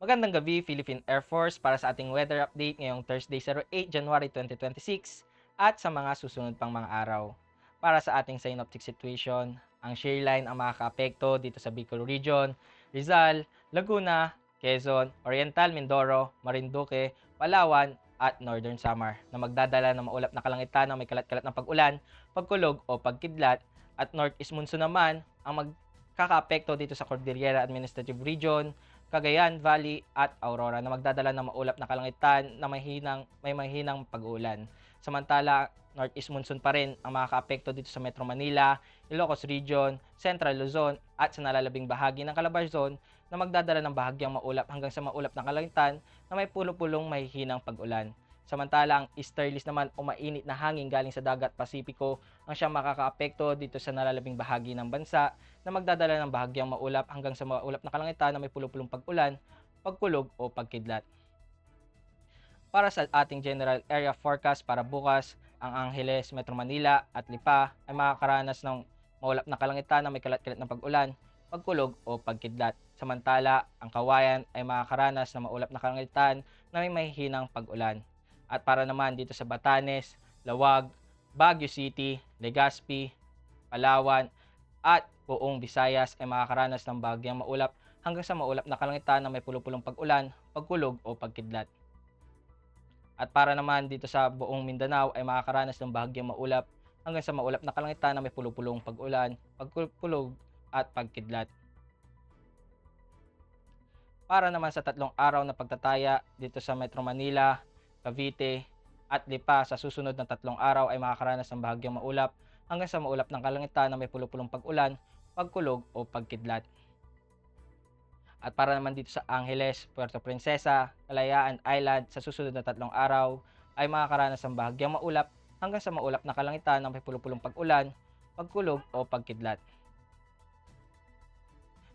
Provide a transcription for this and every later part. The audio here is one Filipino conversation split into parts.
Magandang gabi, Philippine Air Force, para sa ating weather update ngayong Thursday, 8 January 2026 at sa mga susunod pang mga araw. Para sa ating synoptic situation, ang shear line ang makakaapekto dito sa Bicol Region, Rizal, Laguna, Quezon, Oriental Mindoro, Marinduque, Palawan, at Northern Samar na magdadala ng maulap na kalangitan na may kalat-kalat ng pag-ulan, pagkulog o pagkidlat, at Northeast Monsoon naman ang magkakaapekto dito sa Cordillera Administrative Region, Cagayan Valley at Aurora na magdadala ng maulap na kalangitan na may mahinang pag-uulan. Samantala, Northeast Monsoon pa rin ang makakaapekto dito sa Metro Manila, Ilocos Region, Central Luzon at sa nalalabing bahagi ng Calabarzon na magdadala ng bahagyang maulap hanggang sa maulap na kalangitan na may pulo-pulong mahihinang pag-ulan. Samantala, ang easterlies naman o mainit na hangin galing sa dagat Pasipiko ang siyang makakaapekto dito sa nalalabing bahagi ng bansa na magdadala ng bahagyang maulap hanggang sa maulap na kalangitan na may pulo-pulong pag-ulan, pagkulog o pagkidlat. Para sa ating general area forecast para bukas, ang Angeles, Metro Manila at Lipa ay makakaranas ng maulap na kalangitan na may kalat-kalat na pag-ulan, pagkulog o pagkidlat. Samantala, ang Kawayan ay makakaranas ng maulap na kalangitan na may mahihinang pag-ulan. At para naman dito sa Batanes, Lawag, Baguio City, Legazpi, Palawan, at buong Visayas ay makakaranas ng bahagyang maulap hanggang sa maulap na kalangitan na may pulo-pulong pag-ulan, pagkulog o pagkidlat. At para naman dito sa buong Mindanao ay makakaranas ng bahagyang maulap hanggang sa maulap na kalangitan na may pulo-pulong pag-ulan, pagkulog at pagkidlat. Para naman sa 3 araw na pagtataya dito sa Metro Manila, Cavite at Lipa sa susunod na 3 araw ay makakaranas ng bahagyang maulap hanggang sa maulap ng kalangitan na may pulo-pulong pag-ulan, pagkulog o pagkidlat. At para naman dito sa Angeles, Puerto Princesa, Kalayaan Island sa susunod na 3 araw ay makakaranas ng bahagyang maulap hanggang sa maulap na kalangitan na may pulo-pulong pag-ulan, pagkulog o pagkidlat.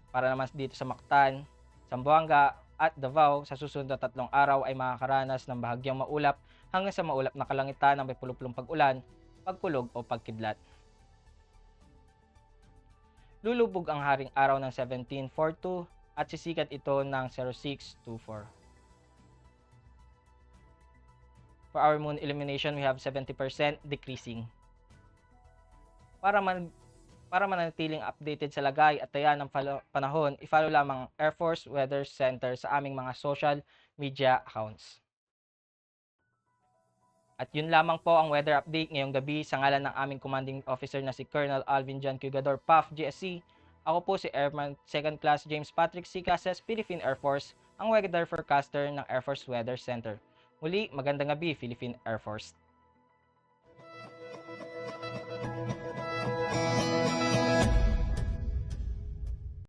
Para naman dito sa Mactan, Zamboanga at Davao sa susunod na 3 araw ay makakaranas ng bahagyang maulap hanggang sa maulap na kalangitan na may pulo-pulong pag-ulan, pagkulog o pagkidlat. Lulubog ang haring araw ng 1742 at sisikat ito ng 0624. For our moon illumination, we have 70% decreasing. Para manatiling updated sa lagay at taya ng panahon, i-follow lamang ang Air Force Weather Center sa aming mga social media accounts. At yun lamang po ang weather update ngayong gabi sa ngalan ng aming commanding officer na si Colonel Alvin John Cugador, PAF GSC. Ako po si Airman 2nd Class James Patrick C. Casas, Philippine Air Force, ang weather forecaster ng Air Force Weather Center. Muli, magandang gabi, Philippine Air Force.